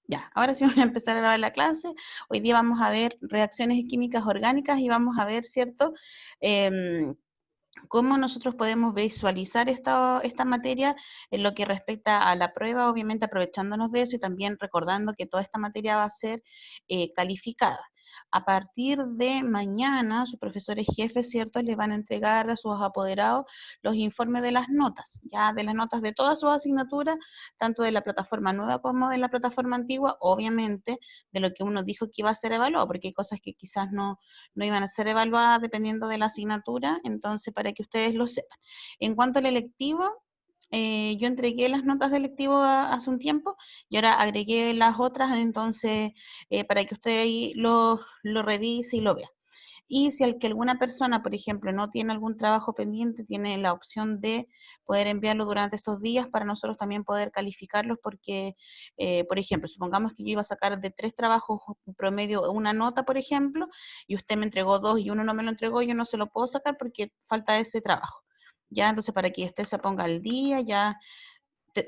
Ya, ahora sí voy a empezar a grabar la clase. Hoy día vamos a ver reacciones químicas orgánicas y vamos a ver, ¿cierto? Cómo nosotros podemos visualizar esta materia en lo que respecta a la prueba, obviamente aprovechándonos de eso y también recordando que toda esta materia va a ser calificada. A partir de mañana, sus profesores jefes, ¿cierto?, les van a entregar a sus apoderados los informes de las notas, ya de las notas de todas sus asignaturas, tanto de la plataforma nueva como de la plataforma antigua, obviamente de lo que uno dijo que iba a ser evaluado, porque hay cosas que quizás no iban a ser evaluadas dependiendo de la asignatura, entonces para que ustedes lo sepan. En cuanto al electivo, yo entregué las notas de electivo hace un tiempo y ahora agregué las otras, entonces para que usted ahí lo revise y lo vea. Y si alguna persona, por ejemplo, no tiene algún trabajo pendiente, tiene la opción de poder enviarlo durante estos días para nosotros también poder calificarlos, porque, por ejemplo, supongamos que yo iba a sacar de 3 trabajos un promedio una nota, por ejemplo, y usted me entregó 2 y uno no me lo entregó, yo no se lo puedo sacar porque falta ese trabajo. Ya, entonces para que usted se ponga al día, ya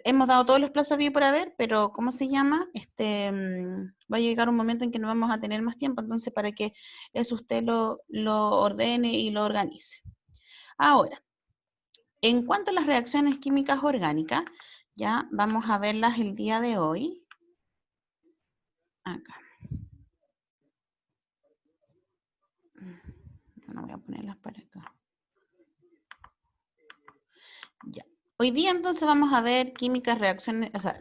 hemos dado todos los plazos bien por haber, pero ¿cómo se llama? Va a llegar un momento en que no vamos a tener más tiempo, entonces para que eso usted lo ordene y lo organice. Ahora, en cuanto a las reacciones químicas orgánicas, ya vamos a verlas el día de hoy. Acá. No voy a ponerlas para acá. Ya. Hoy día entonces vamos a ver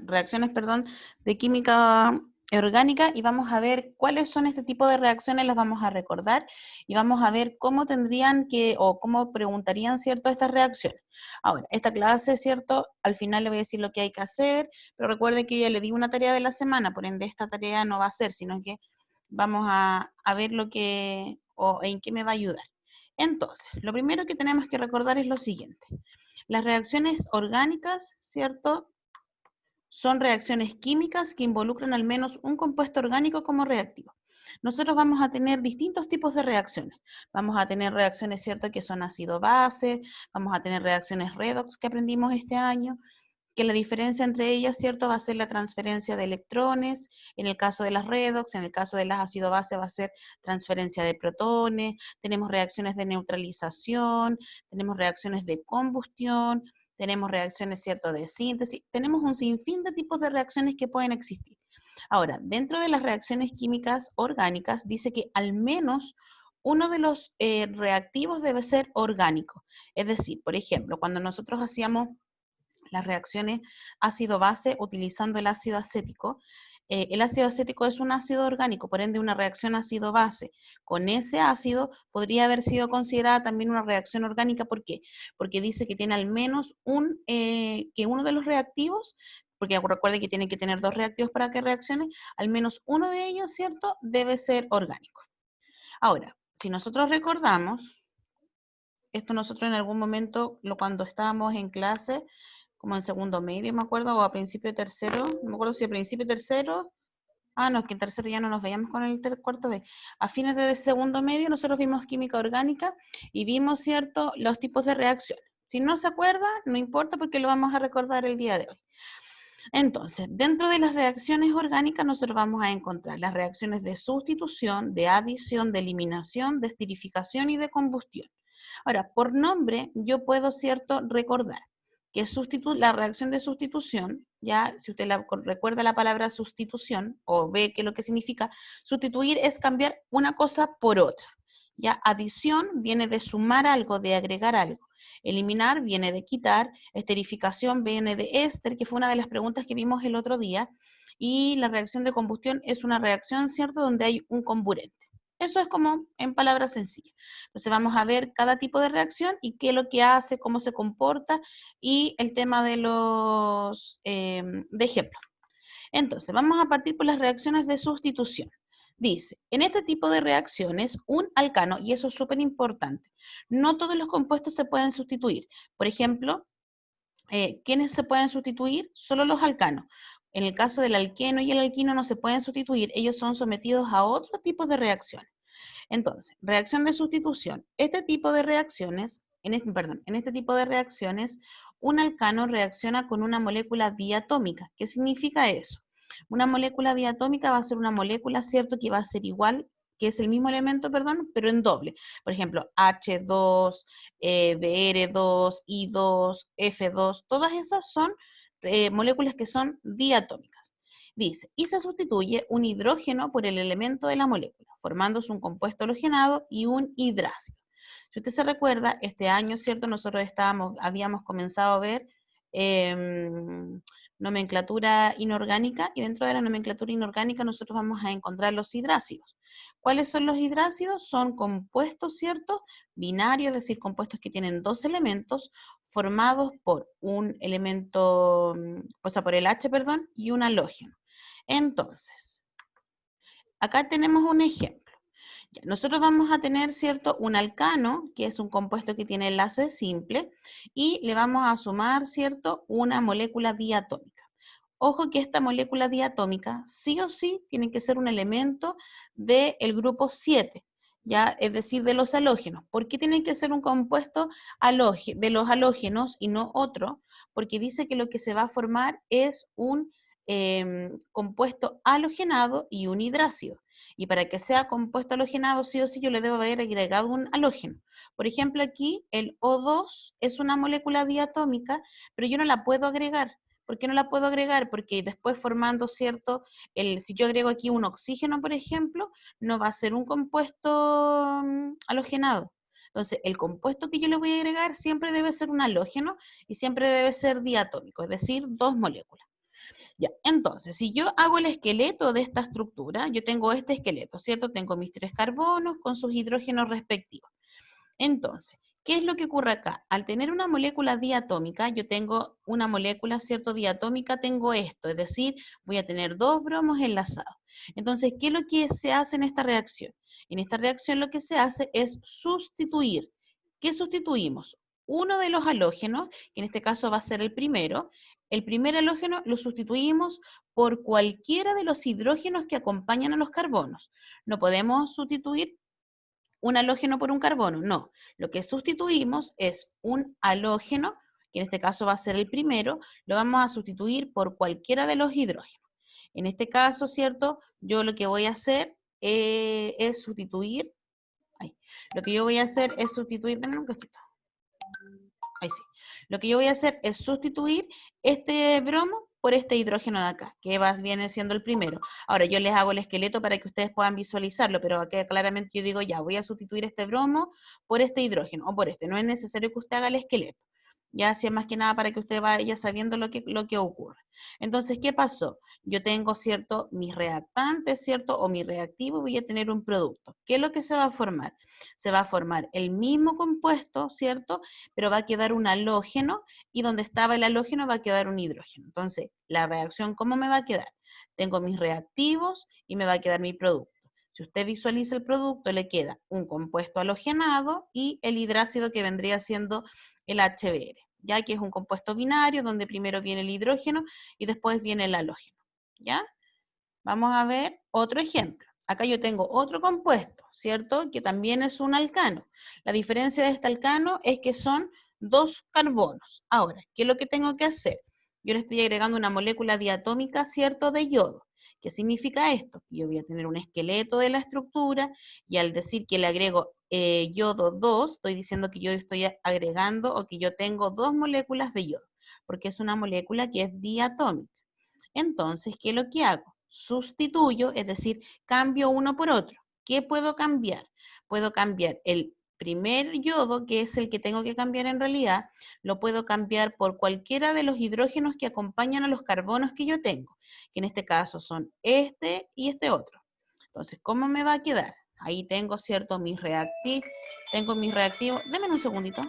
reacciones, perdón, de química orgánica y vamos a ver cuáles son este tipo de reacciones, las vamos a recordar y vamos a ver cómo tendrían que o cómo preguntarían, ¿cierto?, estas reacciones. Ahora, esta clase, ¿cierto?, al final le voy a decir lo que hay que hacer, pero recuerde que ya le di una tarea de la semana, por ende esta tarea no va a ser, sino que vamos a ver lo que o en qué me va a ayudar. Entonces, lo primero que tenemos que recordar es lo siguiente. Las reacciones orgánicas, ¿cierto?, son reacciones químicas que involucran al menos un compuesto orgánico como reactivo. Nosotros vamos a tener distintos tipos de reacciones. Vamos a tener reacciones, ¿cierto?, que son ácido-base, vamos a tener reacciones redox que aprendimos este año, que la diferencia entre ellas, ¿cierto?, va a ser la transferencia de electrones, en el caso de las redox, en el caso de las ácido base va a ser transferencia de protones, tenemos reacciones de neutralización, tenemos reacciones de combustión, tenemos reacciones, ¿cierto?, de síntesis, tenemos un sinfín de tipos de reacciones que pueden existir. Ahora, dentro de las reacciones químicas orgánicas, dice que al menos uno de los reactivos debe ser orgánico. Es decir, por ejemplo, cuando nosotros hacíamos las reacciones ácido-base utilizando el ácido acético. El ácido acético es un ácido orgánico, por ende una reacción ácido-base con ese ácido podría haber sido considerada también una reacción orgánica. ¿Por qué? Porque dice que tiene al menos que uno de los reactivos, porque recuerde que tiene que tener 2 reactivos para que reaccione, al menos uno de ellos, ¿cierto?, debe ser orgánico. Ahora, si nosotros recordamos, esto nosotros en algún momento, cuando estábamos en clase, como en segundo medio, me acuerdo, o a principio de tercero, no me acuerdo si a principio de tercero, no, es que en tercero ya no nos veíamos con el cuarto B. A fines de segundo medio nosotros vimos química orgánica y vimos, ¿cierto?, los tipos de reacciones. Si no se acuerda, no importa porque lo vamos a recordar el día de hoy. Entonces, dentro de las reacciones orgánicas nosotros vamos a encontrar las reacciones de sustitución, de adición, de eliminación, de esterificación y de combustión. Ahora, por nombre, yo puedo, ¿cierto?, recordar que la reacción de sustitución, ya, si usted recuerda la palabra sustitución o ve que lo que significa, sustituir es cambiar una cosa por otra. Ya, adición viene de sumar algo, de agregar algo. Eliminar viene de quitar, esterificación viene de éster, que fue una de las preguntas que vimos el otro día, y la reacción de combustión es una reacción, ¿cierto?, donde hay un comburente. Eso es como en palabras sencillas. Entonces vamos a ver cada tipo de reacción y qué es lo que hace, cómo se comporta y el tema de los de ejemplo. Entonces vamos a partir por las reacciones de sustitución. Dice, en este tipo de reacciones, un alcano, y eso es súper importante, no todos los compuestos se pueden sustituir. Por ejemplo, ¿quiénes se pueden sustituir? Solo los alcanos. En el caso del alqueno y el alquino no se pueden sustituir, ellos son sometidos a otros tipos de reacciones. Entonces, reacción de sustitución. Este tipo de reacciones, en este tipo de reacciones, un alcano reacciona con una molécula diatómica. ¿Qué significa eso? Una molécula diatómica va a ser una molécula, ¿cierto? Que va a ser igual, que es el mismo elemento, perdón, pero en doble. Por ejemplo, H2, Br2, I2, F2, todas esas son moléculas que son diatómicas. Dice, y se sustituye un hidrógeno por el elemento de la molécula, formándose un compuesto halogenado y un hidrácido. Si usted se recuerda, este año, ¿cierto? Nosotros habíamos comenzado a ver nomenclatura inorgánica, y dentro de la nomenclatura inorgánica nosotros vamos a encontrar los hidrácidos. ¿Cuáles son los hidrácidos? Son compuestos, ¿cierto? Binarios, es decir, compuestos que tienen dos elementos formados por un elemento, o sea, por el H, perdón, y un halógeno. Entonces, acá tenemos un ejemplo. Nosotros vamos a tener, ¿cierto?, un alcano, que es un compuesto que tiene enlace simple, y le vamos a sumar, ¿cierto?, una molécula diatómica. Ojo que esta molécula diatómica sí o sí tiene que ser un elemento del grupo 7, ¿ya? Es decir, de los halógenos. ¿Por qué tiene que ser un compuesto de los halógenos y no otro? Porque dice que lo que se va a formar es un compuesto halogenado y un hidrácido. Y para que sea compuesto halogenado, sí o sí yo le debo haber agregado un halógeno. Por ejemplo, aquí el O2 es una molécula diatómica, pero yo no la puedo agregar. ¿Por qué no la puedo agregar? Porque después formando, ¿cierto? Si yo agrego aquí un oxígeno, por ejemplo, no va a ser un compuesto halogenado. Entonces, el compuesto que yo le voy a agregar siempre debe ser un halógeno y siempre debe ser diatómico, es decir, dos moléculas. Ya, entonces, si yo hago el esqueleto de esta estructura, yo tengo este esqueleto, ¿cierto? Tengo mis 3 carbonos con sus hidrógenos respectivos. Entonces, ¿qué es lo que ocurre acá? Al tener una molécula diatómica, yo tengo una molécula, ¿cierto? Diatómica, tengo esto, es decir, voy a tener dos bromos enlazados. Entonces, ¿qué es lo que se hace en esta reacción? En esta reacción lo que se hace es sustituir. ¿Qué sustituimos? Uno de los halógenos, que en este caso va a ser el primer halógeno lo sustituimos por cualquiera de los hidrógenos que acompañan a los carbonos. No podemos sustituir un halógeno por un carbono, no. Lo que sustituimos es un halógeno, que en este caso va a ser el primero, lo vamos a sustituir por cualquiera de los hidrógenos. En este caso, ¿cierto? Yo lo que voy a hacer es sustituir, lo que yo voy a hacer es sustituir, denme un cachito, ahí sí. Lo que yo voy a hacer es sustituir este bromo por este hidrógeno de acá, que viene siendo el primero. Ahora yo les hago el esqueleto para que ustedes puedan visualizarlo, pero aquí claramente yo digo, ya, voy a sustituir este bromo por este hidrógeno, o por este. No es necesario que usted haga el esqueleto. Ya, si es más que nada para que usted vaya sabiendo lo que ocurre. Entonces, ¿qué pasó? Yo tengo, ¿cierto?, mis reactantes, ¿cierto?, o mi reactivo, voy a tener un producto. ¿Qué es lo que se va a formar? Se va a formar el mismo compuesto, ¿cierto?, pero va a quedar un halógeno, y donde estaba el halógeno va a quedar un hidrógeno. Entonces, la reacción, ¿cómo me va a quedar? Tengo mis reactivos y me va a quedar mi producto. Si usted visualiza el producto, le queda un compuesto halogenado y el hidrácido, que vendría siendo el HBr, ya que es un compuesto binario donde primero viene el hidrógeno y después viene el halógeno. ¿Ya? Vamos a ver otro ejemplo. Acá yo tengo otro compuesto, ¿cierto? Que también es un alcano. La diferencia de este alcano es que son dos carbonos. Ahora, ¿qué es lo que tengo que hacer? Yo le estoy agregando una molécula diatómica, ¿cierto?, de yodo. ¿Qué significa esto? Yo voy a tener un esqueleto de la estructura, y al decir que le agrego yodo 2, estoy diciendo que yo estoy agregando, o que yo tengo dos moléculas de yodo, porque es una molécula que es diatómica. Entonces, ¿qué es lo que hago? Sustituyo, es decir, cambio uno por otro. ¿Qué puedo cambiar? Puedo cambiar el primer yodo, que es el que tengo que cambiar en realidad, lo puedo cambiar por cualquiera de los hidrógenos que acompañan a los carbonos que yo tengo, que en este caso son este y este otro. Entonces, ¿cómo me va a quedar? Ahí tengo, ¿cierto?, tengo mis reactivos. Denme un segundito.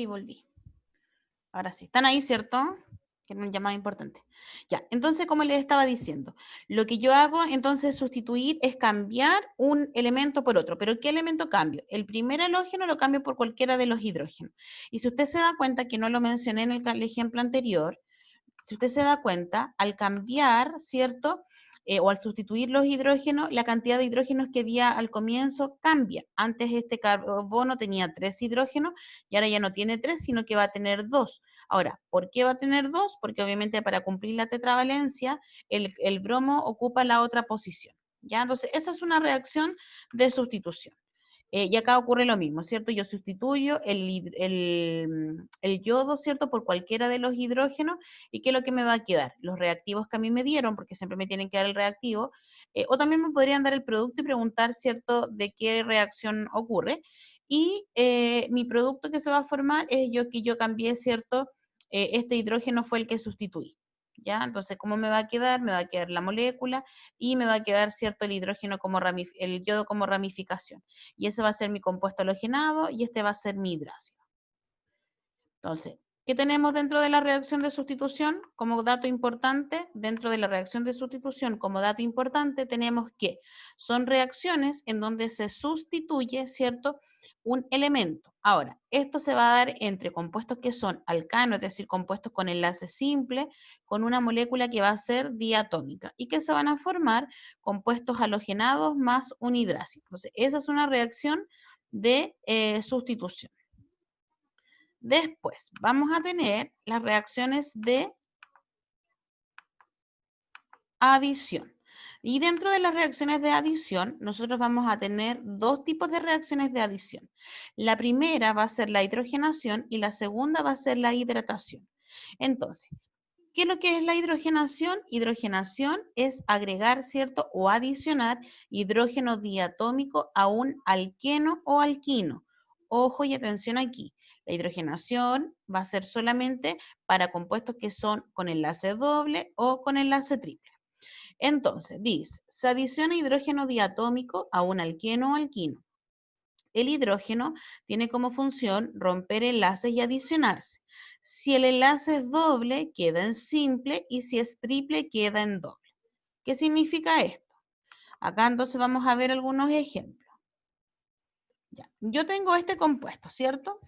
volví. Ahora sí, ¿están ahí, cierto? Que era un llamado importante. Ya, entonces, como les estaba diciendo, lo que yo hago entonces sustituir es cambiar un elemento por otro. ¿Pero qué elemento cambio? El primer halógeno lo cambio por cualquiera de los hidrógenos. Y si usted se da cuenta que no lo mencioné en el ejemplo anterior, si usted se da cuenta, al cambiar, ¿cierto? O al sustituir los hidrógenos, la cantidad de hidrógenos que había al comienzo cambia. Antes este carbono tenía 3 hidrógenos y ahora ya no tiene 3, sino que va a tener 2. Ahora, ¿por qué va a tener 2? Porque obviamente para cumplir la tetravalencia, el bromo ocupa la otra posición. ¿Ya? Entonces, esa es una reacción de sustitución. Y acá ocurre lo mismo, ¿cierto? Yo sustituyo el yodo, ¿cierto? Por cualquiera de los hidrógenos. ¿Y qué es lo que me va a quedar? Los reactivos que a mí me dieron, porque siempre me tienen que dar el reactivo, o también me podrían dar el producto y preguntar, ¿cierto?, de qué reacción ocurre. Y mi producto que se va a formar es que yo cambié, ¿cierto? Este hidrógeno fue el que sustituí. ¿Ya? Entonces, ¿cómo me va a quedar? Me va a quedar la molécula y me va a quedar, ¿cierto?, el hidrógeno como el yodo como ramificación. Y ese va a ser mi compuesto halogenado y este va a ser mi hidrácido. Entonces, ¿qué tenemos dentro de la reacción de sustitución? Como dato importante, dentro de la reacción de sustitución, como dato importante, tenemos que son reacciones en donde se sustituye, ¿cierto?, un elemento. Ahora, esto se va a dar entre compuestos que son alcanos, es decir, compuestos con enlace simple, con una molécula que va a ser diatómica y que se van a formar compuestos halogenados más un hidrácido. Entonces, esa es una reacción de sustitución. Después vamos a tener las reacciones de adición. Y dentro de las reacciones de adición, nosotros vamos a tener dos tipos de reacciones de adición. La primera va a ser la hidrogenación y la segunda va a ser la hidratación. Entonces, ¿qué es lo que es la hidrogenación? Hidrogenación es agregar, ¿cierto? O adicionar hidrógeno diatómico a un alqueno o alquino. Ojo y atención aquí. La hidrogenación va a ser solamente para compuestos que son con enlace doble o con enlace triple. Entonces, dice, se adiciona hidrógeno diatómico a un alqueno o alquino. El hidrógeno tiene como función romper enlaces y adicionarse. Si el enlace es doble, queda en simple y si es triple, queda en doble. ¿Qué significa esto? Acá entonces vamos a ver algunos ejemplos. Ya. Yo tengo este compuesto, ¿cierto?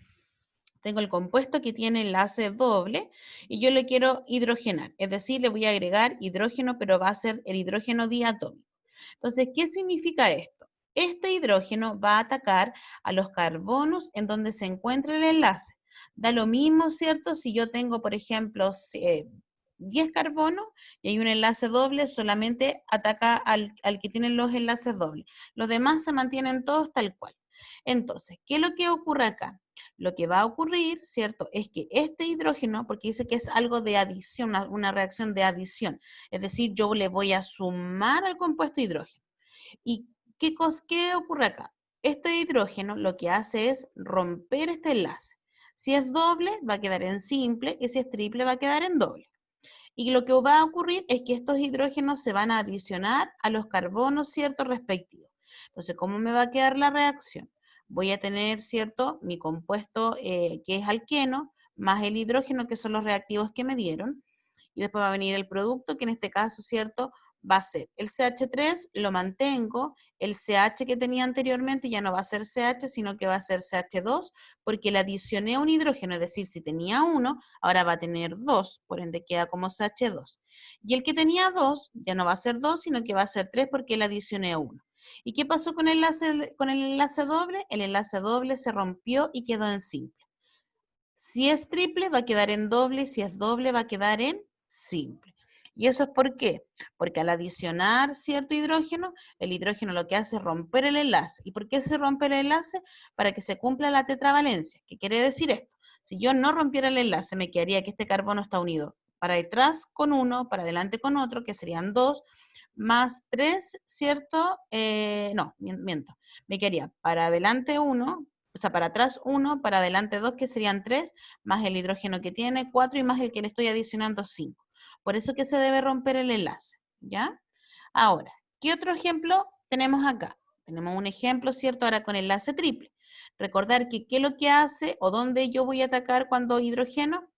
Tengo el compuesto que tiene enlace doble y yo le quiero hidrogenar, es decir, le voy a agregar hidrógeno, pero va a ser el hidrógeno diatómico. Entonces, ¿qué significa esto? Este hidrógeno va a atacar a los carbonos en donde se encuentra el enlace. Da lo mismo, ¿cierto? Si yo tengo, por ejemplo, 10 carbonos y hay un enlace doble, solamente ataca al que tienen los enlaces dobles. Los demás se mantienen todos tal cual. Entonces, ¿qué es lo que ocurre acá? Lo que va a ocurrir, ¿cierto? Es que este hidrógeno, porque dice que es algo de adición, una reacción de adición, es decir, yo le voy a sumar al compuesto hidrógeno. ¿Y qué ocurre acá? Este hidrógeno lo que hace es romper este enlace. Si es doble, va a quedar en simple, y si es triple, va a quedar en doble. Y lo que va a ocurrir es que estos hidrógenos se van a adicionar a los carbonos, ¿cierto?, respectivos. Entonces, ¿cómo me va a quedar la reacción? Voy a tener, ¿cierto?, mi compuesto que es alqueno, más el hidrógeno, que son los reactivos que me dieron, y después va a venir el producto, que en este caso, ¿cierto?, va a ser el CH3, lo mantengo, el CH que tenía anteriormente ya no va a ser CH, sino que va a ser CH2, porque le adicioné un hidrógeno, es decir, si tenía uno, ahora va a tener 2, por ende queda como CH2. Y el que tenía 2, ya no va a ser 2, sino que va a ser 3 porque le adicioné 1. ¿Y qué pasó con el enlace doble? El enlace doble se rompió y quedó en simple. Si es triple, va a quedar en doble, y si es doble, va a quedar en simple. ¿Y eso es por qué? Porque al adicionar cierto hidrógeno, el hidrógeno lo que hace es romper el enlace. ¿Y por qué se rompe el enlace? Para que se cumpla la tetravalencia. ¿Qué quiere decir esto? Si yo no rompiera el enlace, me quedaría que este carbono está unido para detrás con uno, para adelante con otro, que serían 2, más 3, ¿cierto? No, miento. Me quedaría para adelante 1, o sea, para atrás 1, para adelante 2, que serían 3, más el hidrógeno que tiene 4 y más el que le estoy adicionando 5. Por eso que se debe romper el enlace, ¿ya? Ahora, ¿qué otro ejemplo tenemos acá? Tenemos un ejemplo, ¿cierto? Ahora con enlace triple. Recordar que qué es lo que hace o dónde yo voy a atacar cuando hidrógeno.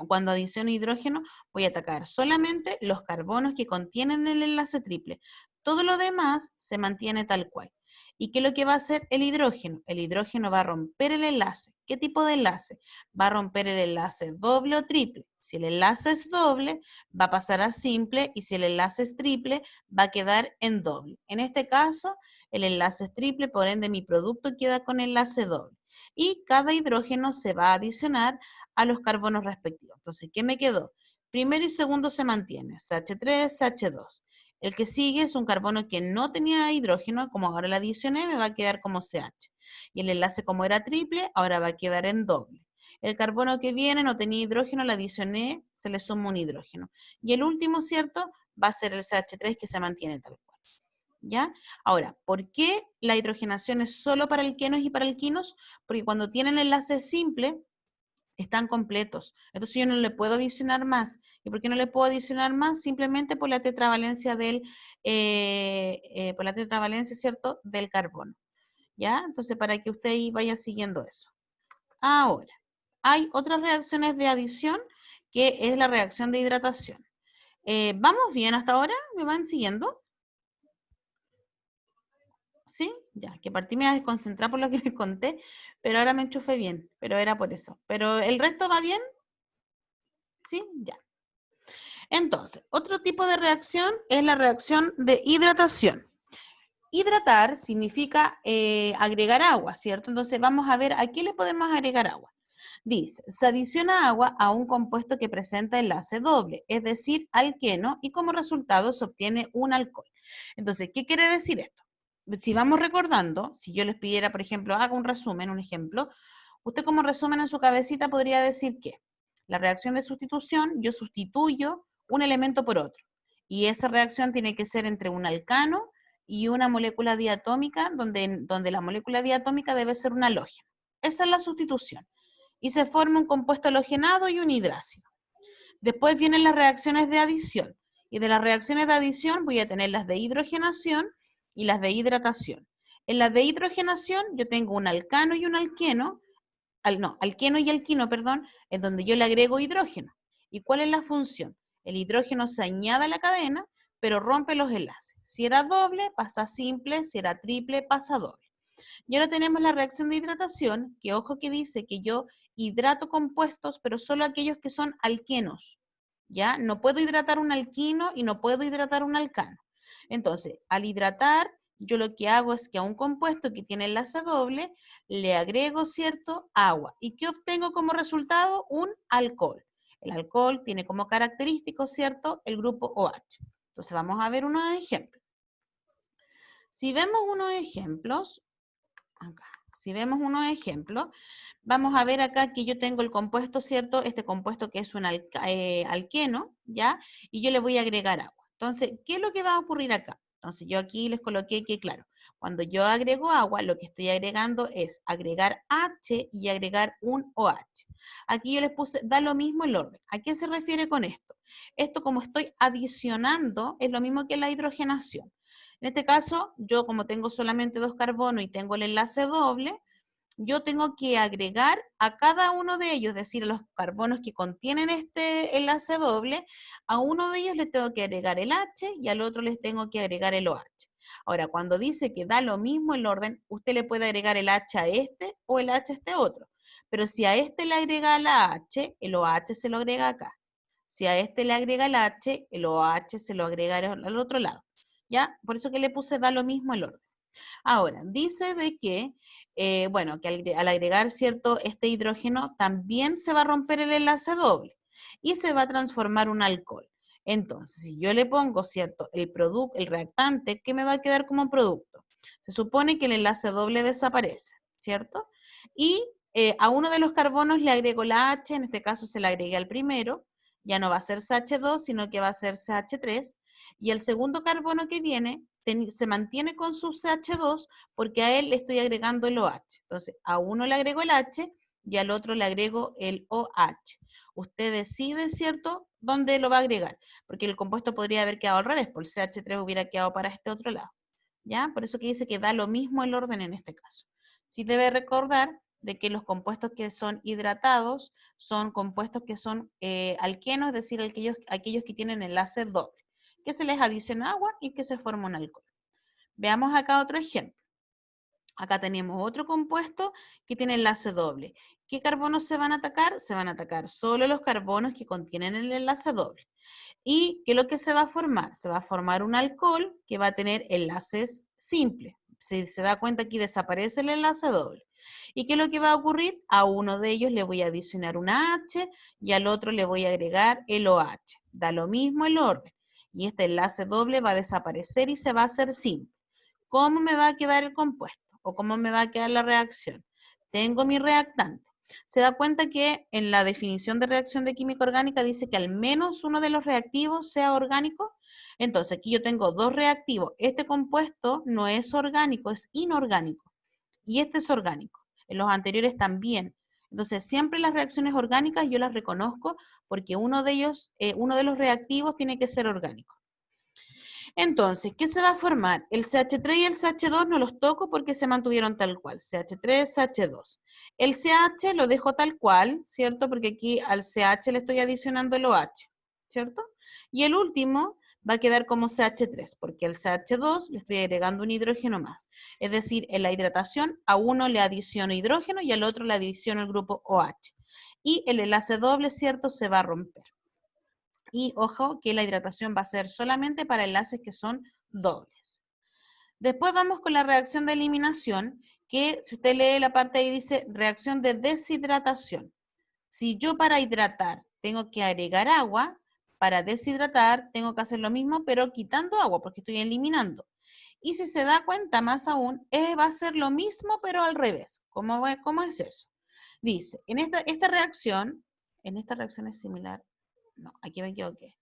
Cuando adiciono hidrógeno, voy a atacar solamente los carbonos que contienen el enlace triple. Todo lo demás se mantiene tal cual. ¿Y qué es lo que va a hacer el hidrógeno? El hidrógeno va a romper el enlace. ¿Qué tipo de enlace? Va a romper el enlace doble o triple. Si el enlace es doble, va a pasar a simple, y si el enlace es triple, va a quedar en doble. En este caso, el enlace es triple, por ende mi producto queda con enlace doble. Y cada hidrógeno se va a adicionar a los carbonos respectivos. Entonces, ¿qué me quedó? Primero y segundo se mantiene, CH3, CH2. El que sigue es un carbono que no tenía hidrógeno, como ahora le adicioné, me va a quedar como CH. Y el enlace, como era triple, ahora va a quedar en doble. El carbono que viene no tenía hidrógeno, le adicioné, se le suma un hidrógeno. Y el último, ¿cierto? Va a ser el CH3, que se mantiene tal cual. ¿Ya? Ahora, ¿por qué la hidrogenación es solo para alquenos y para alquinos? Porque cuando tienen enlace simple, están completos. Entonces yo no le puedo adicionar más. ¿Y por qué no le puedo adicionar más? Simplemente por la tetravalencia por la tetravalencia, ¿cierto?, del carbono. ¿Ya? Entonces, para que usted vaya siguiendo eso. Ahora, hay otras reacciones de adición, que es la reacción de hidratación. ¿Vamos bien hasta ahora? ¿Me van siguiendo? ¿Sí? Ya, que partí me iba a desconcentrar por lo que les conté, pero ahora me enchufé bien, pero era por eso. ¿Pero el resto va bien? ¿Sí? Ya. Entonces, otro tipo de reacción es la reacción de hidratación. Hidratar significa agregar agua, ¿cierto? Entonces vamos a ver a qué le podemos agregar agua. Dice, se adiciona agua a un compuesto que presenta enlace doble, es decir, alqueno, y como resultado se obtiene un alcohol. Entonces, ¿qué quiere decir esto? Si vamos recordando, si yo les pidiera, por ejemplo, haga un resumen, un ejemplo, usted como resumen en su cabecita podría decir que la reacción de sustitución, yo sustituyo un elemento por otro. Y esa reacción tiene que ser entre un alcano y una molécula diatómica, donde la molécula diatómica debe ser un halógeno. Esa es la sustitución. Y se forma un compuesto halogenado y un hidrácido. Después vienen las reacciones de adición. Y de las reacciones de adición voy a tener las de hidrogenación y las de hidratación. En las de hidrogenación yo tengo un alcano y un alqueno, alqueno y alquino, perdón, en donde yo le agrego hidrógeno. ¿Y cuál es la función? El hidrógeno se añade a la cadena, pero rompe los enlaces. Si era doble, pasa a simple; si era triple, pasa a doble. Y ahora tenemos la reacción de hidratación, que ojo que dice que yo hidrato compuestos, pero solo aquellos que son alquenos. ¿Ya? No puedo hidratar un alquino y no puedo hidratar un alcano. Entonces, al hidratar, yo lo que hago es que a un compuesto que tiene enlace doble, le agrego, ¿cierto?, agua. ¿Y qué obtengo como resultado? Un alcohol. El alcohol tiene como característico, ¿cierto?, el grupo OH. Entonces, vamos a ver unos ejemplos. Si vemos unos ejemplos, acá, si vemos unos ejemplos, vamos a ver acá que yo tengo el compuesto, ¿cierto? Este compuesto que es un alqueno, ¿ya? Y yo le voy a agregar agua. Entonces, ¿qué es lo que va a ocurrir acá? Entonces, yo aquí les coloqué que, claro, cuando yo agrego agua, lo que estoy agregando es agregar H y agregar un OH. Aquí yo les puse, da lo mismo el orden. ¿A qué se refiere con esto? Esto, como estoy adicionando, es lo mismo que la hidrogenación. En este caso, yo como tengo solamente dos carbonos y tengo el enlace doble, yo tengo que agregar a cada uno de ellos, es decir, a los carbonos que contienen este enlace doble, a uno de ellos le tengo que agregar el H y al otro les tengo que agregar el OH. Ahora, cuando dice que da lo mismo el orden, usted le puede agregar el H a este o el H a este otro. Pero si a este le agrega la H, el OH se lo agrega acá. Si a este le agrega el H, el OH se lo agrega al otro lado. ¿Ya? Por eso que le puse da lo mismo el orden. Ahora, dice de que, bueno, que al agregar, ¿cierto?, este hidrógeno, también se va a romper el enlace doble y se va a transformar un alcohol. Entonces, si yo le pongo, ¿cierto?, el reactante, ¿qué me va a quedar como producto? Se supone que el enlace doble desaparece, ¿cierto? Y a uno de los carbonos le agrego la H, en este caso se la agregué al primero, ya no va a ser CH2, sino que va a ser CH3, y el segundo carbono que viene se mantiene con su CH2 porque a él le estoy agregando el OH. Entonces, a uno le agrego el H y al otro le agrego el OH. Usted decide, ¿cierto?, dónde lo va a agregar, porque el compuesto podría haber quedado al revés, por el CH3 hubiera quedado para este otro lado. ¿Ya? Por eso que dice que da lo mismo el orden en este caso. Sí debe recordar de que los compuestos que son hidratados son compuestos que son alquenos, es decir, aquellos que tienen enlace doble, que se les adiciona agua y que se forma un alcohol. Veamos acá otro ejemplo. Acá tenemos otro compuesto que tiene enlace doble. ¿Qué carbonos se van a atacar? Se van a atacar solo los carbonos que contienen el enlace doble. ¿Y qué es lo que se va a formar? Se va a formar un alcohol que va a tener enlaces simples. Si se da cuenta, aquí desaparece el enlace doble. ¿Y qué es lo que va a ocurrir? A uno de ellos le voy a adicionar una H y al otro le voy a agregar el OH. Da lo mismo el orden. Y este enlace doble va a desaparecer y se va a hacer simple. ¿Cómo me va a quedar el compuesto? ¿O cómo me va a quedar la reacción? Tengo mi reactante. Se da cuenta que en la definición de reacción de química orgánica dice que al menos uno de los reactivos sea orgánico. Entonces aquí yo tengo dos reactivos. Este compuesto no es orgánico, es inorgánico. Y este es orgánico. En los anteriores también. Entonces siempre las reacciones orgánicas yo las reconozco porque uno de ellos, uno de los reactivos tiene que ser orgánico. Entonces, ¿qué se va a formar? El CH3 y el CH2 no los toco porque se mantuvieron tal cual, CH3, CH2. El CH lo dejo tal cual, ¿cierto? Porque aquí al CH le estoy adicionando el OH, ¿cierto? Y el último va a quedar como CH3, porque al CH2 le estoy agregando un hidrógeno más. Es decir, en la hidratación a uno le adiciono hidrógeno y al otro le adiciono el grupo OH. Y el enlace doble, ¿cierto? Se va a romper. Y ojo que la hidratación va a ser solamente para enlaces que son dobles. Después vamos con la reacción de eliminación, que si usted lee la parte ahí dice reacción de deshidratación. Si yo para hidratar tengo que agregar agua, para deshidratar tengo que hacer lo mismo, pero quitando agua, porque estoy eliminando. Y si se da cuenta más aún, va a ser lo mismo, pero al revés. ¿Cómo es eso? Dice, en esta reacción es similar. No, aquí me equivoqué.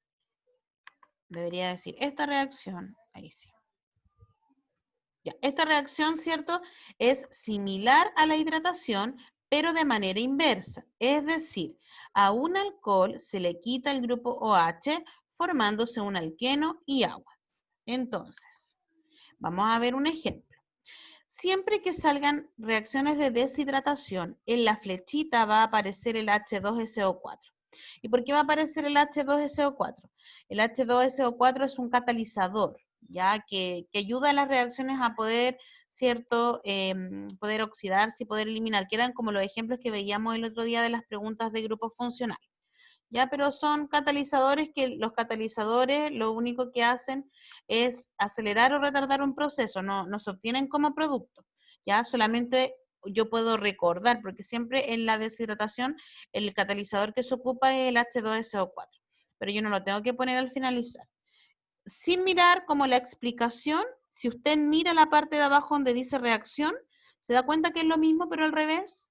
Debería decir, esta reacción, ahí sí. Ya, esta reacción, ¿cierto? Es similar a la hidratación, pero de manera inversa. Es decir, a un alcohol se le quita el grupo OH, formándose un alqueno y agua. Entonces, vamos a ver un ejemplo. Siempre que salgan reacciones de deshidratación, en la flechita va a aparecer el H2SO4. ¿Y por qué va a aparecer el H2SO4? El H2SO4 es un catalizador, ya que ayuda a las reacciones a poder, ¿cierto? Poder oxidarse y poder eliminar, que eran como los ejemplos que veíamos el otro día de las preguntas de grupos funcionales. ¿Ya? Pero son catalizadores que los catalizadores lo único que hacen es acelerar o retardar un proceso, no se obtienen como producto, ¿ya? Solamente yo puedo recordar, porque siempre en la deshidratación el catalizador que se ocupa es el H2SO4, pero yo no lo tengo que poner al finalizar. Sin mirar como la explicación, si usted mira la parte de abajo donde dice reacción, se da cuenta que es lo mismo, pero al revés.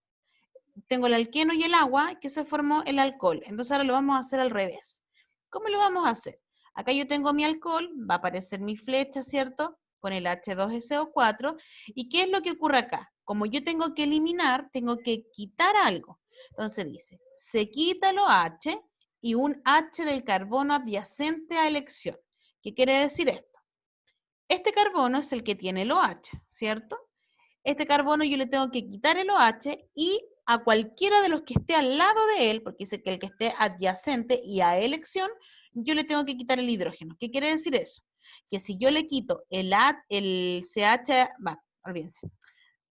Tengo el alqueno y el agua, que se formó el alcohol. Entonces ahora lo vamos a hacer al revés. ¿Cómo lo vamos a hacer? Acá yo tengo mi alcohol, va a aparecer mi flecha, ¿cierto? Con el H2SO4. ¿Y qué es lo que ocurre acá? Como yo tengo que eliminar, tengo que quitar algo. Entonces dice, se quita el OH y un H del carbono adyacente a elección. ¿Qué quiere decir esto? Este carbono es el que tiene el OH, ¿cierto? Este carbono yo le tengo que quitar el OH y a cualquiera de los que esté al lado de él, porque dice que el que esté adyacente y a elección, yo le tengo que quitar el hidrógeno. ¿Qué quiere decir eso? Que si yo le quito el CH, olvídense.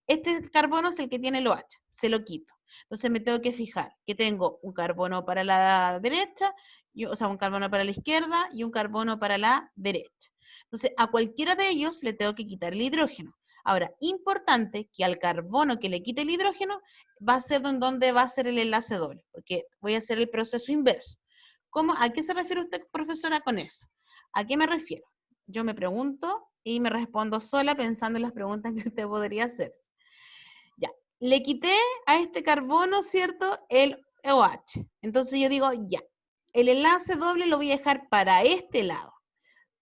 Este carbono es el que tiene el OH, se lo quito. Entonces me tengo que fijar que tengo un carbono para la derecha, o sea, un carbono para la izquierda y un carbono para la derecha. Entonces, a cualquiera de ellos le tengo que quitar el hidrógeno. Ahora, importante que al carbono que le quite el hidrógeno va a ser donde va a ser el enlace doble, porque voy a hacer el proceso inverso. ¿A qué se refiere usted, profesora, con eso? ¿A qué me refiero? Yo me pregunto y me respondo sola pensando en las preguntas que usted podría hacerse. Ya, le quité a este carbono, ¿cierto? El OH. Entonces yo digo, ya, el enlace doble lo voy a dejar para este lado,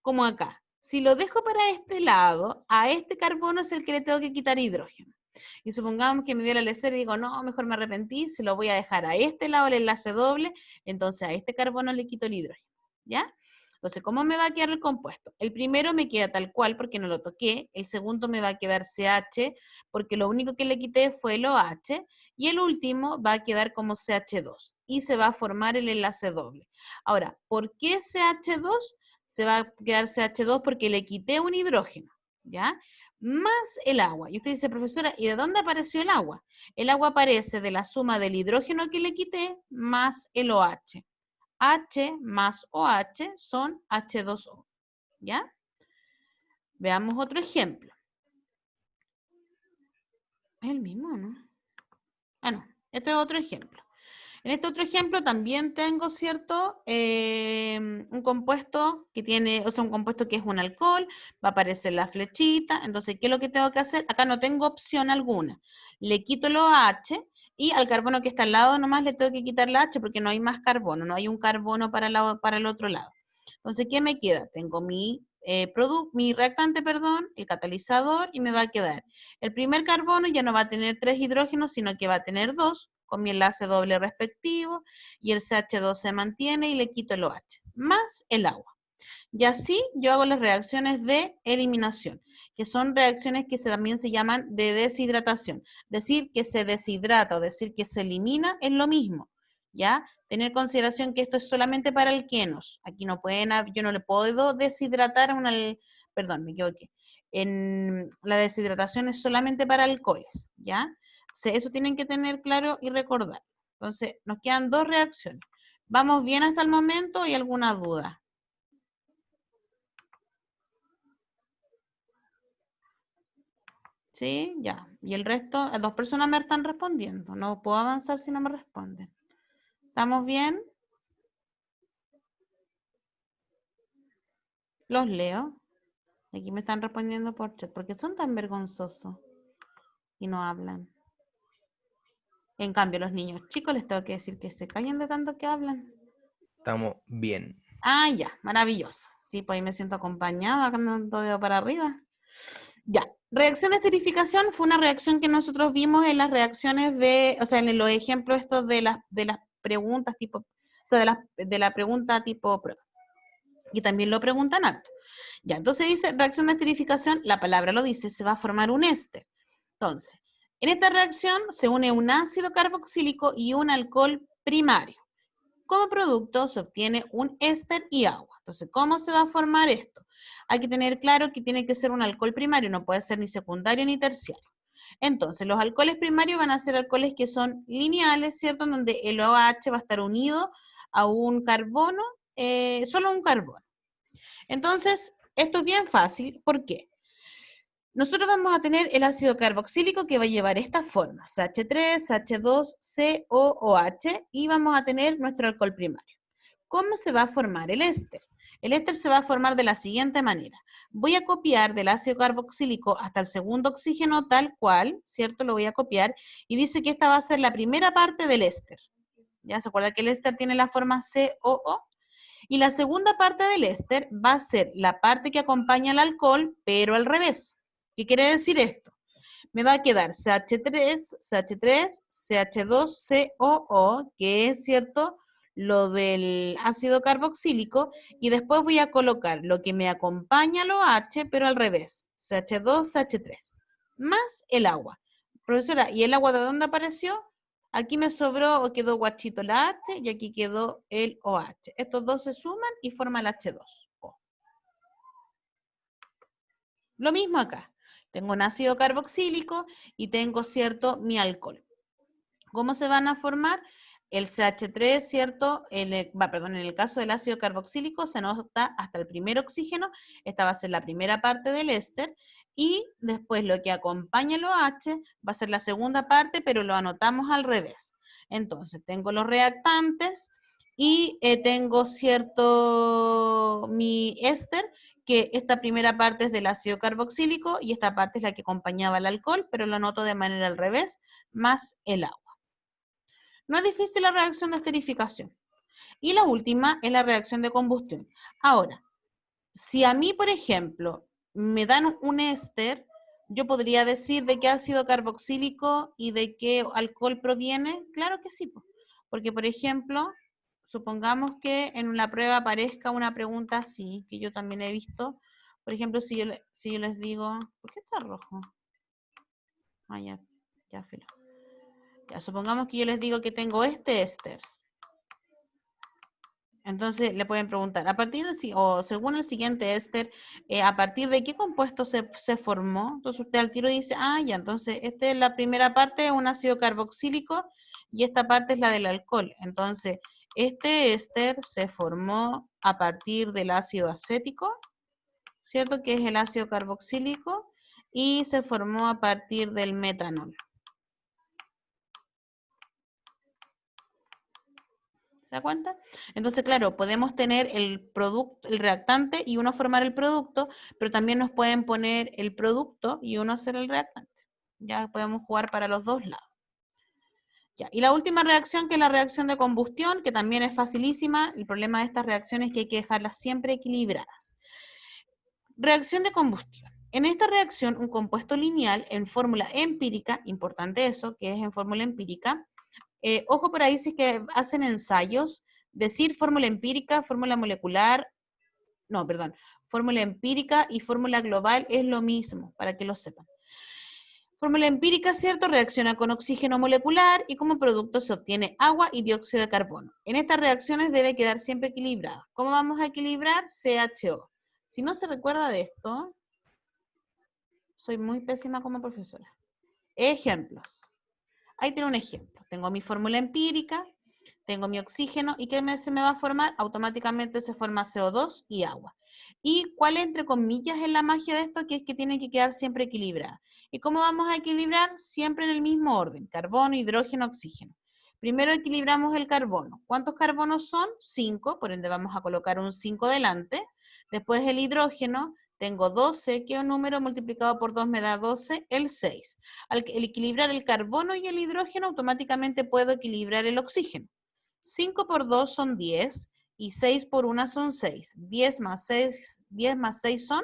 como acá. Si lo dejo para este lado, a este carbono es el que le tengo que quitar hidrógeno. Y supongamos que me dio la lecera y digo, no, mejor me arrepentí, se lo voy a dejar a este lado el enlace doble, entonces a este carbono le quito el hidrógeno, ¿ya? Entonces, ¿cómo me va a quedar el compuesto? El primero me queda tal cual porque no lo toqué, el segundo me va a quedar CH porque lo único que le quité fue el OH, y el último va a quedar como CH2 y se va a formar el enlace doble. Ahora, ¿por qué CH2? Se va a quedar CH2 porque le quité un hidrógeno, ¿ya? Más el agua. Y usted dice, profesora, ¿y de dónde apareció el agua? El agua aparece de la suma del hidrógeno que le quité más el OH. H más OH son H2O, ¿ya? Veamos otro ejemplo. Es el mismo, ¿no? Ah, no. Este es otro ejemplo. En este otro ejemplo también tengo, ¿cierto? Un compuesto que tiene, o sea, un compuesto que es un alcohol, va a aparecer la flechita. Entonces, ¿qué es lo que tengo que hacer? Acá no tengo opción alguna. Le quito el OH y al carbono que está al lado nomás le tengo que quitar la H porque no hay más carbono, no hay un carbono para el otro lado. Entonces, ¿qué me queda? Tengo mi reactante, perdón, el catalizador, y me va a quedar. El primer carbono ya no va a tener 3 hidrógenos, sino que va a tener 2, con mi enlace doble respectivo, y el CH2 se mantiene y le quito el OH, más el agua. Y así yo hago las reacciones de eliminación, que son reacciones que también se llaman de deshidratación. Decir que se deshidrata o decir que se elimina es lo mismo, ¿ya? Tener consideración que esto es solamente para alquenos. Aquí no pueden, yo no le puedo deshidratar a perdón, me equivoqué. La deshidratación es solamente para alcoholes, ¿ya? O sea, eso tienen que tener claro y recordar. Entonces, nos quedan 2 reacciones. ¿Vamos bien hasta el momento? ¿Hay alguna duda? Sí, ya. Y el resto, 2 personas me están respondiendo. No puedo avanzar si no me responden. ¿Estamos bien? Los leo. Aquí me están respondiendo por chat. ¿Por qué son tan vergonzosos y no hablan? En cambio, los niños chicos les tengo que decir que se callen de tanto que hablan. Estamos bien. Ah, ya, maravilloso. Sí, pues ahí me siento acompañada, cuando dedo para arriba. Ya, reacción de esterificación fue una reacción que nosotros vimos en las reacciones o sea, en los ejemplos estos de las preguntas tipo, o sea, de la pregunta tipo prueba. Y también lo preguntan harto. Ya, entonces dice reacción de esterificación, la palabra lo dice, se va a formar un éster. Entonces, en esta reacción se une un ácido carboxílico y un alcohol primario. Como producto se obtiene un éster y agua. Entonces, ¿cómo se va a formar esto? Hay que tener claro que tiene que ser un alcohol primario, no puede ser ni secundario ni terciario. Entonces, los alcoholes primarios van a ser alcoholes que son lineales, ¿cierto? En donde el OH va a estar unido a un carbono, solo un carbono. Entonces, esto es bien fácil. ¿Por qué? Nosotros vamos a tener el ácido carboxílico que va a llevar esta forma, CH3, CH2, COOH, y vamos a tener nuestro alcohol primario. ¿Cómo se va a formar el éster? El éster se va a formar de la siguiente manera. Voy a copiar del ácido carboxílico hasta el segundo oxígeno tal cual, ¿cierto? Lo voy a copiar y dice que esta va a ser la primera parte del éster. ¿Ya se acuerda que el éster tiene la forma COO? Y la segunda parte del éster va a ser la parte que acompaña al alcohol, pero al revés. ¿Qué quiere decir esto? Me va a quedar CH3, CH3, CH2, COO, que es cierto lo del ácido carboxílico, y después voy a colocar lo que me acompaña al OH, pero al revés, CH2, CH3, más el agua. Profesora, ¿y el agua de dónde apareció? Aquí me sobró o quedó guachito la H y aquí quedó el OH. Estos dos se suman y forman el H2O. Lo mismo acá. Tengo un ácido carboxílico y tengo, ¿cierto?, mi alcohol. ¿Cómo se van a formar? El CH3, ¿cierto? En el caso del ácido carboxílico se nota hasta el primer oxígeno. Esta va a ser la primera parte del éster. Y después lo que acompaña el OH va a ser la segunda parte, pero lo anotamos al revés. Entonces, tengo los reactantes y tengo, ¿cierto?, mi éster, que esta primera parte es del ácido carboxílico y esta parte es la que acompañaba el alcohol, pero lo anoto de manera al revés, más el agua. No es difícil la reacción de esterificación. Y la última es la reacción de combustión. Ahora, si a mí, por ejemplo, me dan un éster, yo podría decir de qué ácido carboxílico y de qué alcohol proviene. Claro que sí, porque por ejemplo, supongamos que en la prueba aparezca una pregunta así, que yo también he visto. Por ejemplo, si yo les digo, ¿por qué está rojo? Ah, ya, filo. Ya, supongamos que yo les digo que tengo este éster. Entonces le pueden preguntar, a partir o según el siguiente éster, ¿a partir de qué compuesto se formó? Entonces usted al tiro dice, ah, ya, entonces esta es la primera parte, un ácido carboxílico, y esta parte es la del alcohol. Entonces, este éster se formó a partir del ácido acético, ¿cierto? Que es el ácido carboxílico, y se formó a partir del metanol. ¿Se da cuenta? Entonces, claro, podemos tener el producto, el reactante y uno formar el producto, pero también nos pueden poner el producto y uno hacer el reactante. Ya podemos jugar para los dos lados. Ya. Y la última reacción, que es la reacción de combustión, que también es facilísima. El problema de estas reacciones es que hay que dejarlas siempre equilibradas. Reacción de combustión. En esta reacción, un compuesto lineal en fórmula empírica, importante eso, que es en fórmula empírica. Ojo por ahí si es que hacen ensayos, decir fórmula empírica, fórmula molecular, no, perdón, fórmula empírica y fórmula global es lo mismo, para que lo sepan. Fórmula empírica, ¿cierto? Reacciona con oxígeno molecular y como producto se obtiene agua y dióxido de carbono. En estas reacciones debe quedar siempre equilibrada. ¿Cómo vamos a equilibrar? CHO. Si no se recuerda de esto, soy muy pésima como profesora. Ejemplos. Ahí tiene un ejemplo. Tengo mi fórmula empírica, tengo mi oxígeno, ¿y qué se me va a formar? Automáticamente se forma CO2 y agua. ¿Y cuál, entre comillas, es la magia de esto? Que es que tiene que quedar siempre equilibrada. ¿Y cómo vamos a equilibrar? Siempre en el mismo orden, carbono, hidrógeno, oxígeno. Primero equilibramos el carbono. ¿Cuántos carbonos son? 5, por ende vamos a colocar un 5 delante. Después el hidrógeno, tengo 12, que un número multiplicado por 2 me da 12, el 6. Al equilibrar el carbono y el hidrógeno, automáticamente puedo equilibrar el oxígeno. 5 por 2 son 10 y 6 por 1 son 6. 10 más 6 son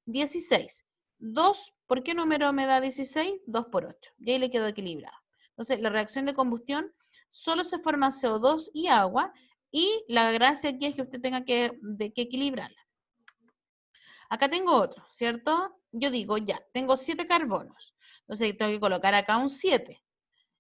16. 2, ¿por qué número me da 16? 2 por 8. Y ahí le quedó equilibrado. Entonces, la reacción de combustión solo se forma CO2 y agua, y la gracia aquí es que usted tenga que equilibrarla. Acá tengo otro, ¿cierto? Yo digo, ya, tengo 7 carbonos. Entonces tengo que colocar acá un 7.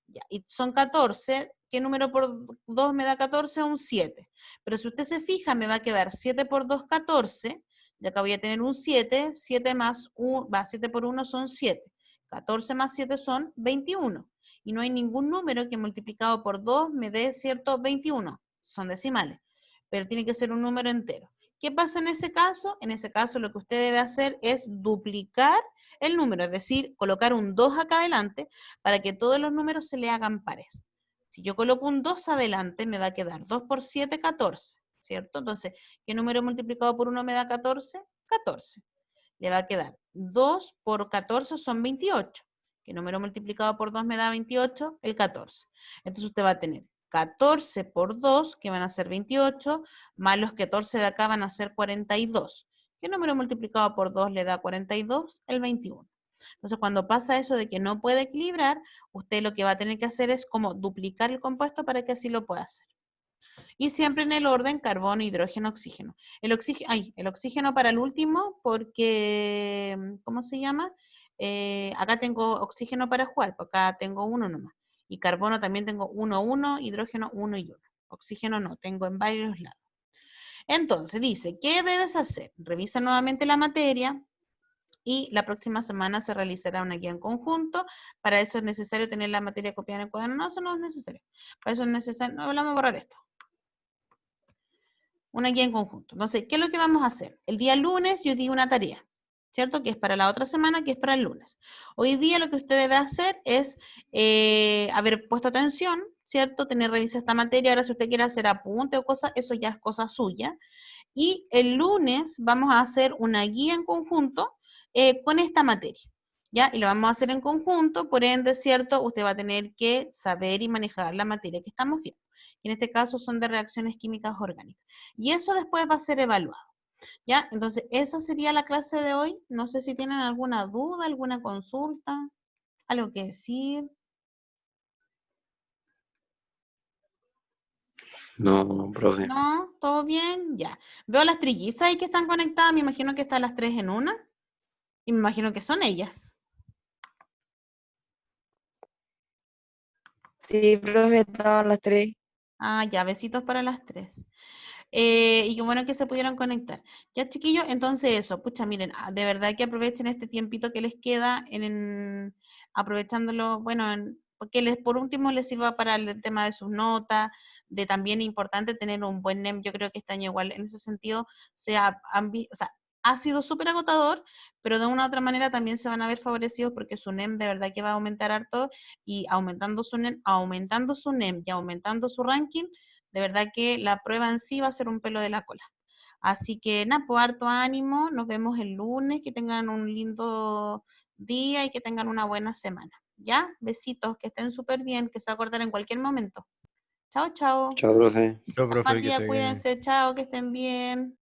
Ya, y son 14. ¿Qué número por 2 me da 14? Un 7. Pero si usted se fija, me va a quedar 7 por 2, 14. Y acá voy a tener un 7. 7 más 1, 7 por 1 son 7. 14 más 7 son 21. Y no hay ningún número que multiplicado por 2 me dé, ¿cierto? 21. Son decimales. Pero tiene que ser un número entero. ¿Qué pasa en ese caso? En ese caso lo que usted debe hacer es duplicar el número, es decir, colocar un 2 acá adelante para que todos los números se le hagan pares. Si yo coloco un 2 adelante, me va a quedar 2 por 7, 14, ¿cierto? Entonces, ¿qué número multiplicado por 1 me da 14? 14. Le va a quedar 2 por 14 son 28. ¿Qué número multiplicado por 2 me da 28? El 14. Entonces usted va a tener 14 por 2, que van a ser 28, más los 14 de acá van a ser 42. ¿Qué número multiplicado por 2 le da 42? El 21. Entonces, cuando pasa eso de que no puede equilibrar, usted lo que va a tener que hacer es como duplicar el compuesto para que así lo pueda hacer. Y siempre en el orden carbono, hidrógeno, oxígeno. El oxígeno para el último, porque, ¿cómo se llama? Acá tengo oxígeno para jugar, porque acá tengo uno nomás. Y carbono también tengo 1, 1, hidrógeno 1 y 1. Oxígeno no, tengo en varios lados. Entonces dice, ¿qué debes hacer? Revisa nuevamente la materia y la próxima semana se realizará una guía en conjunto. Para eso es necesario tener la materia copiada en el cuaderno. No, eso no es necesario. Para eso es necesario, no, vamos a borrar esto. Una guía en conjunto. Entonces, ¿qué es lo que vamos a hacer? El día lunes yo di una tarea, ¿cierto? Que es para la otra semana, que es para el lunes. Hoy día lo que usted debe hacer es haber puesto atención, ¿cierto? Tener revisada esta materia. Ahora, si usted quiere hacer apunte o cosas, eso ya es cosa suya. Y el lunes vamos a hacer una guía en conjunto con esta materia, ¿ya? Y lo vamos a hacer en conjunto, por ende, ¿cierto? Usted va a tener que saber y manejar la materia que estamos viendo. En este caso son de reacciones químicas orgánicas. Y eso después va a ser evaluado, ¿ya? Entonces, esa sería la clase de hoy. No sé si tienen alguna duda, alguna consulta, algo que decir. No, profe. ¿No? ¿Todo bien? Ya. Veo las trillizas ahí que están conectadas, me imagino que están las tres en una, y me imagino que son ellas. Sí, profe, estaban las 3. Ah, ya, besitos para las tres. Y qué bueno que se pudieron conectar. Ya, chiquillos, entonces eso, pucha, miren, de verdad que aprovechen este tiempito que les queda aprovechándolo, bueno, porque por último les sirva para el tema de sus notas, de también importante tener un buen NEM. Yo creo que este año igual en ese sentido o sea, ha sido súper agotador, pero de una u otra manera también se van a ver favorecidos porque su NEM de verdad que va a aumentar harto, y aumentando su NEM y aumentando su ranking, de verdad que la prueba en sí va a ser un pelo de la cola. Así que nada, pues harto ánimo, nos vemos el lunes, que tengan un lindo día y que tengan una buena semana. ¿Ya? Besitos, que estén súper bien, que se acuerden en cualquier momento. Chao, chao. Chao, profe. Chao, profe, que Matías, esté bien. cuídense, chao, que estén bien.